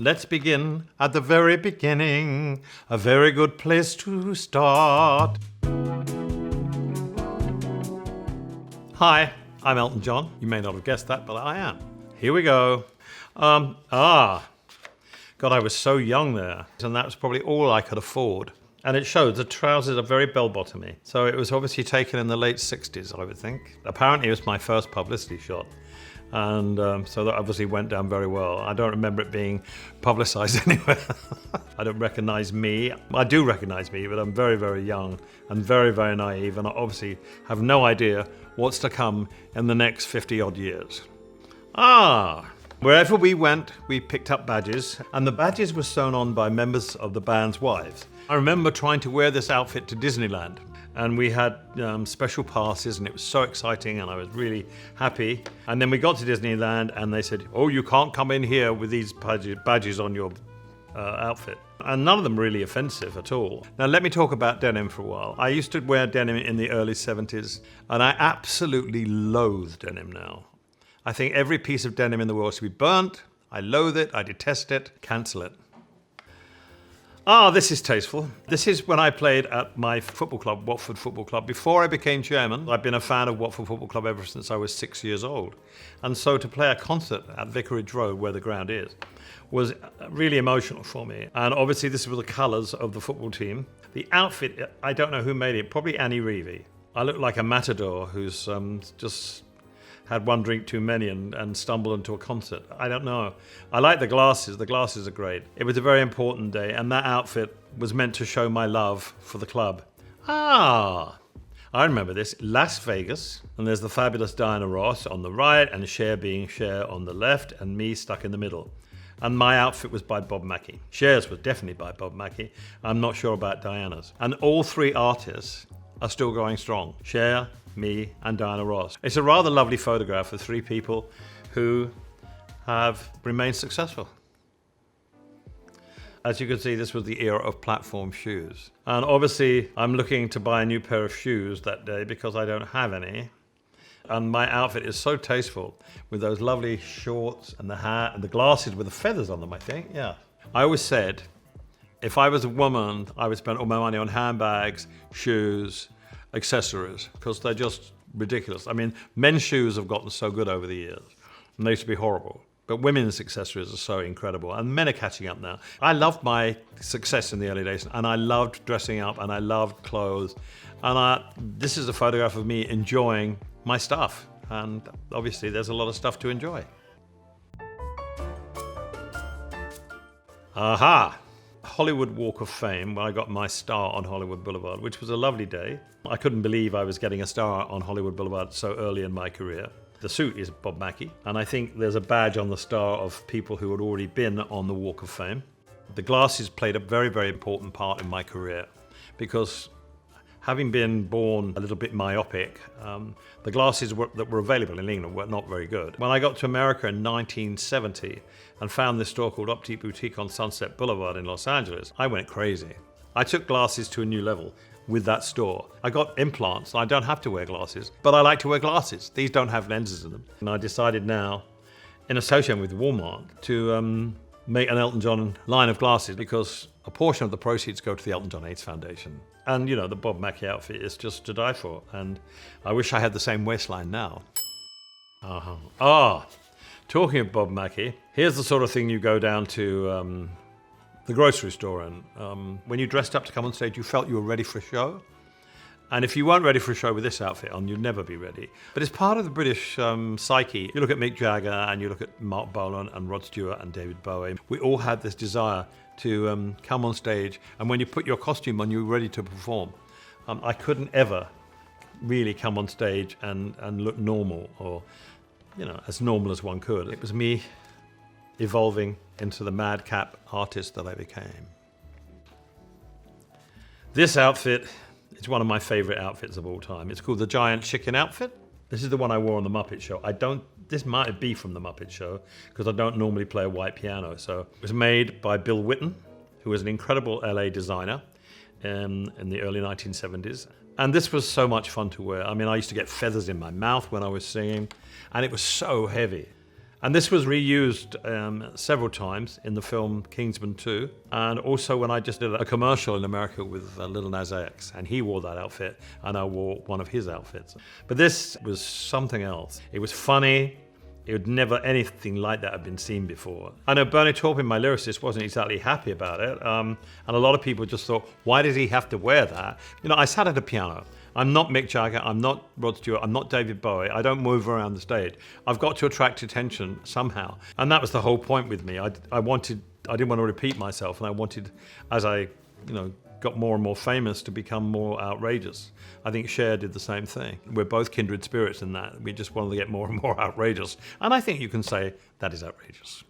Let's begin at the very beginning, a very good place to start. Hi, I'm Elton John. You may not have guessed that, but I am. Here we go. God, I was so young there, and that was probably all I could afford. And it showed the trousers are very bell-bottomy. So it was obviously taken in the late 60s, I would think. Apparently it was my first publicity shot. And so that obviously went down very well. I don't remember it being publicized anywhere. I don't recognize me. I do recognize me, but I'm very, very young and very, very naive, and I obviously have no idea what's to come in the next 50-odd years. Wherever we went, we picked up badges, and the badges were sewn on by members of the band's wives. I remember trying to wear this outfit to Disneyland, and we had special passes, and it was so exciting, and I was really happy. And then we got to Disneyland, and they said, "Oh, you can't come in here with these badges on your outfit." And none of them really offensive at all. Now, let me talk about denim for a while. I used to wear denim in the early 70s, and I absolutely loathe denim now. I think every piece of denim in the world should be burnt. I loathe it, I detest it, cancel it. This is tasteful. This is when I played at my football club, Watford Football Club. Before I became chairman, I've been a fan of Watford Football Club ever since I was 6 years old. And so to play a concert at Vicarage Road, where the ground is, was really emotional for me. And obviously this was the colours of the football team. The outfit, I don't know who made it, probably Annie Reevey. I look like a matador who's just had one drink too many and stumbled into a concert. I don't know. I like the glasses. The glasses are great. It was a very important day, and that outfit was meant to show my love for the club. I remember this. Las Vegas, and there's the fabulous Diana Ross on the right, and Cher being Cher on the left, and me stuck in the middle. And my outfit was by Bob Mackie. Cher's was definitely by Bob Mackie. I'm not sure about Diana's. And all three artists are still going strong. Cher, me, and Diana Ross. It's a rather lovely photograph of three people who have remained successful. As you can see, this was the era of platform shoes. And obviously, I'm looking to buy a new pair of shoes that day because I don't have any. And my outfit is so tasteful with those lovely shorts and the hat and the glasses with the feathers on them, I think, yeah. I always said, if I was a woman, I would spend all my money on handbags, shoes, accessories, because they're just ridiculous. I mean, men's shoes have gotten so good over the years, and they used to be horrible. But women's accessories are so incredible, and men are catching up now. I loved my success in the early days, and I loved dressing up, and I loved clothes. And this is a photograph of me enjoying my stuff, and obviously there's a lot of stuff to enjoy. Hollywood Walk of Fame, when I got my star on Hollywood Boulevard, which was a lovely day. I couldn't believe I was getting a star on Hollywood Boulevard so early in my career. The suit is Bob Mackie, and I think there's a badge on the star of people who had already been on the Walk of Fame. The glasses played a very, very important part in my career because having been born a little bit myopic, the glasses that were available in England were not very good. When I got to America in 1970 and found this store called Optique Boutique on Sunset Boulevard in Los Angeles, I went crazy. I took glasses to a new level with that store. I got implants, and I don't have to wear glasses, but I like to wear glasses. These don't have lenses in them. And I decided now, in association with Walmart, to make an Elton John line of glasses because a portion of the proceeds go to the Elton John AIDS Foundation. And, you know, the Bob Mackie outfit is just to die for. And I wish I had the same waistline now. Talking of Bob Mackie, here's the sort of thing you go down to the grocery store and when you dressed up to come on stage, you felt you were ready for a show. And if you weren't ready for a show with this outfit on, you'd never be ready. But it's part of the British psyche. You look at Mick Jagger and you look at Mark Bolan and Rod Stewart and David Bowie. We all had this desire to come on stage, and when you put your costume on, you were ready to perform. I couldn't ever really come on stage and look normal, or, you know, as normal as one could. It was me evolving into the madcap artist that I became. This outfit is one of my favorite outfits of all time. It's called the Giant Chicken outfit. This is the one I wore on the Muppet Show. This might be from the Muppet Show because I don't normally play a white piano. So it was made by Bill Whitten, who was an incredible LA designer in the early 1970s. And this was so much fun to wear. I mean, I used to get feathers in my mouth when I was singing, and it was so heavy. And this was reused several times in the film Kingsman 2, and also when I just did a commercial in America with Lil Nas X, and he wore that outfit, and I wore one of his outfits. But this was something else. It was funny. It would never anything like that had been seen before. I know Bernie Taupin, my lyricist, wasn't exactly happy about it, and a lot of people just thought, why does he have to wear that? You know, I sat at a piano. I'm not Mick Jagger, I'm not Rod Stewart, I'm not David Bowie. I don't move around the stage. I've got to attract attention somehow. And that was the whole point with me. I didn't want to repeat myself, and I wanted, as I, got more and more famous, to become more outrageous. I think Cher did the same thing. We're both kindred spirits in that. We just wanted to get more and more outrageous. And I think you can say that is outrageous.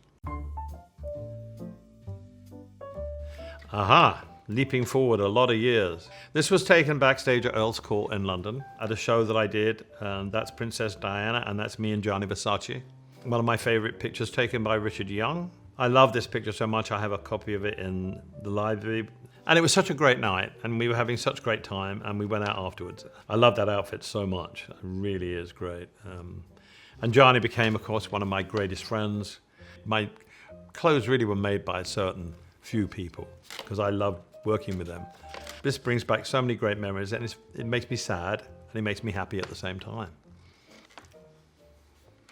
Aha. Leaping forward a lot of years. This was taken backstage at Earl's Court in London at a show that I did, and that's Princess Diana, and that's me and Gianni Versace. One of my favorite pictures taken by Richard Young. I love this picture so much I have a copy of it in the library. And it was such a great night, and we were having such great time, and we went out afterwards. I love that outfit so much. It really is great. And Gianni became, of course, one of my greatest friends. My clothes really were made by a certain few people, because I loved working with them. This brings back so many great memories, and it makes me sad and it makes me happy at the same time.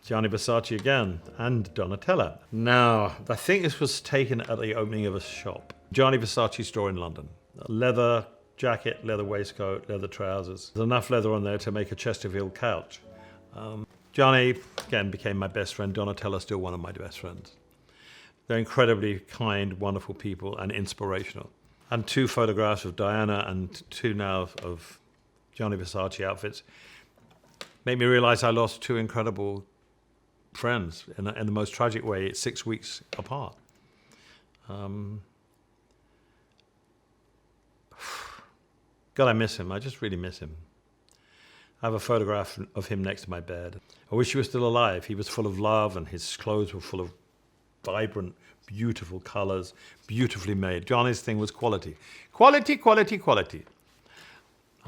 Gianni Versace again, and Donatella. Now, I think this was taken at the opening of a shop. Gianni Versace store in London. A leather jacket, leather waistcoat, leather trousers. There's enough leather on there to make a Chesterfield couch. Gianni, again, became my best friend. Donatella, still one of my best friends. They're incredibly kind, wonderful people, and inspirational. And 2 photographs of Diana and 2 now of Gianni Versace outfits made me realize I lost 2 incredible friends in the most tragic way, 6 weeks apart. God, I miss him. I just really miss him. I have a photograph of him next to my bed. I wish he was still alive. He was full of love, and his clothes were full of vibrant, beautiful colors, beautifully made. Gianni's thing was quality. Quality, quality, quality.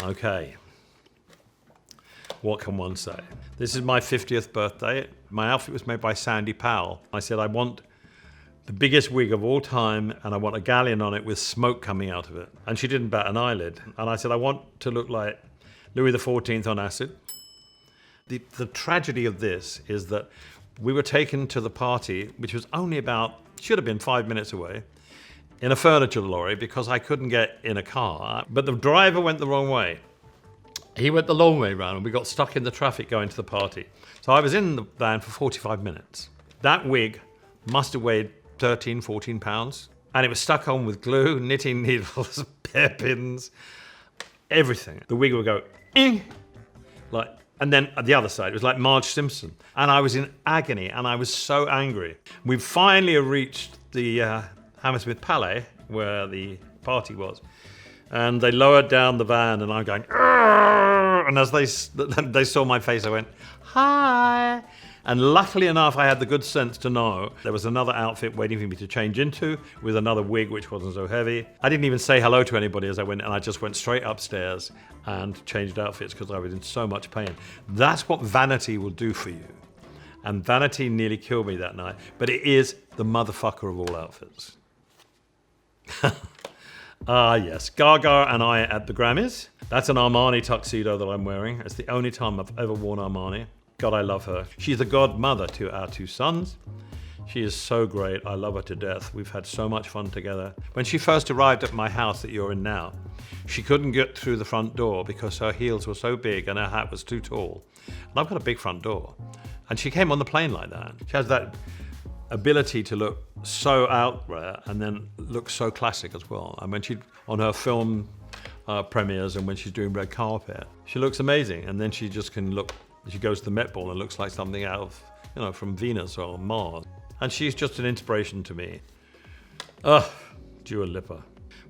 Okay. What can one say? This is my 50th birthday. My outfit was made by Sandy Powell. I said, I want the biggest wig of all time, and I want a galleon on it with smoke coming out of it. And she didn't bat an eyelid. And I said, I want to look like Louis XIV on acid. The tragedy of this is that we were taken to the party, which was only should have been 5 minutes away, in a furniture lorry because I couldn't get in a car. But the driver went the wrong way. He went the long way round, and we got stuck in the traffic going to the party. So I was in the van for 45 minutes. That wig must have weighed 13, 14 pounds. And it was stuck on with glue, knitting needles, hairpins, everything. The wig would go, and then at the other side, it was like Marge Simpson. And I was in agony, and I was so angry. We finally reached the Hammersmith Palais, where the party was. And they lowered down the van, and I'm going, "Arr!" And as they saw my face, I went, hi. And luckily enough, I had the good sense to know there was another outfit waiting for me to change into with another wig, which wasn't so heavy. I didn't even say hello to anybody as I went, and I just went straight upstairs and changed outfits because I was in so much pain. That's what vanity will do for you. And vanity nearly killed me that night, but it is the motherfucker of all outfits. Yes, Gaga and I at the Grammys. That's an Armani tuxedo that I'm wearing. It's the only time I've ever worn Armani. God, I love her. She's the godmother to our 2 sons. She is so great. I love her to death. We've had so much fun together. When she first arrived at my house that you're in now, she couldn't get through the front door because her heels were so big and her hat was too tall. And I've got a big front door. And she came on the plane like that. She has that ability to look so out there and then look so classic as well. And when she, on her film premieres and when she's doing red carpet, she looks amazing. And then she just can look, she goes to the Met Ball and looks like something out of, from Venus or Mars. And she's just an inspiration to me. Dua Lipa.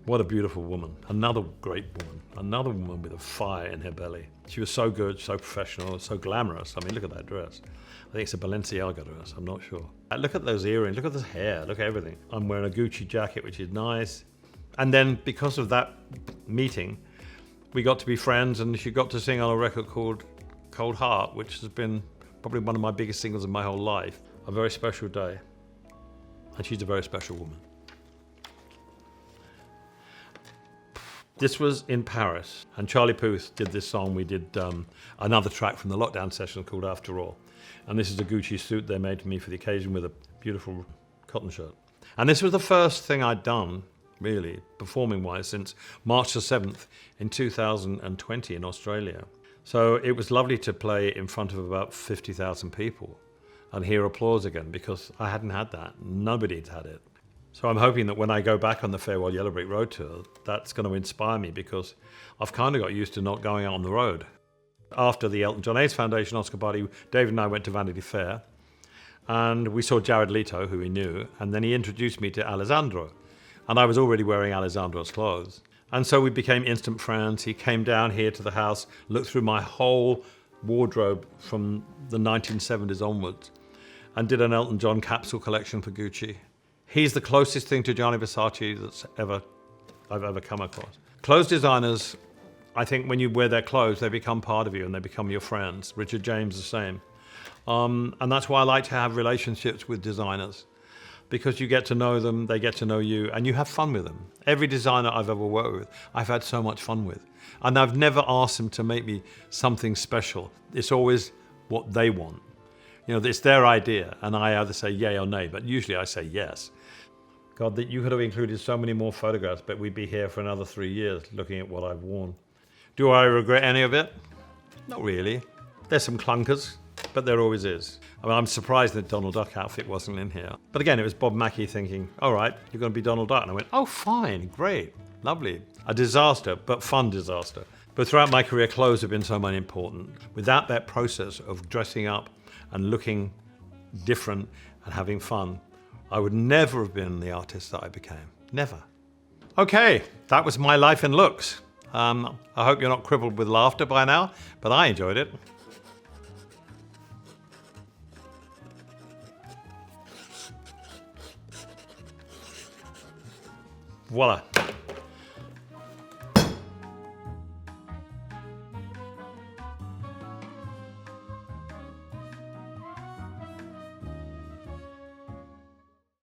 What a beautiful woman. Another great woman. Another woman with a fire in her belly. She was so good, so professional, so glamorous. I mean, look at that dress. I think it's a Balenciaga dress, I'm not sure. Look at those earrings, look at this hair, look at everything. I'm wearing a Gucci jacket, which is nice. And then because of that meeting, we got to be friends, and she got to sing on a record called Cold Heart, which has been probably one of my biggest singles of my whole life. a very special day. And she's a very special woman. This was in Paris, and Charlie Puth did this song. We did another track from the lockdown session called After All. And this is a Gucci suit they made for me for the occasion with a beautiful cotton shirt. And this was the first thing I'd done, really, performing-wise, since March the 7th in 2020 in Australia. So it was lovely to play in front of about 50,000 people and hear applause again, because I hadn't had that. Nobody'd had it. So I'm hoping that when I go back on the Farewell Yellow Brick Road tour, that's going to inspire me, because I've kind of got used to not going out on the road. After the Elton John AIDS Foundation Oscar party, David and I went to Vanity Fair, and we saw Jared Leto, who we knew, and then he introduced me to Alessandro. And I was already wearing Alessandro's clothes. And so we became instant friends. He came down here to the house, looked through my whole wardrobe from the 1970s onwards, and did an Elton John capsule collection for Gucci. He's the closest thing to Gianni Versace that's I've ever come across. Clothes designers, I think when you wear their clothes, they become part of you and they become your friends. Richard James the same. And that's why I like to have relationships with designers, because you get to know them, they get to know you, and you have fun with them. Every designer I've ever worked with, I've had so much fun with. And I've never asked them to make me something special. It's always what they want. You know, it's their idea, and I either say yay or nay, but usually I say yes. God, that you could have included so many more photographs, but we'd be here for another 3 years looking at what I've worn. Do I regret any of it? Not really. There's some clunkers, but there always is. I mean, I'm surprised that Donald Duck outfit wasn't in here. But again, it was Bob Mackie thinking, all right, you're going to be Donald Duck. And I went, oh, fine, great, lovely. A disaster, but fun disaster. But throughout my career, clothes have been so much important. Without that process of dressing up and looking different and having fun, I would never have been the artist that I became. Never. Okay, that was my life in looks. I hope you're not crippled with laughter by now, but I enjoyed it. Voila.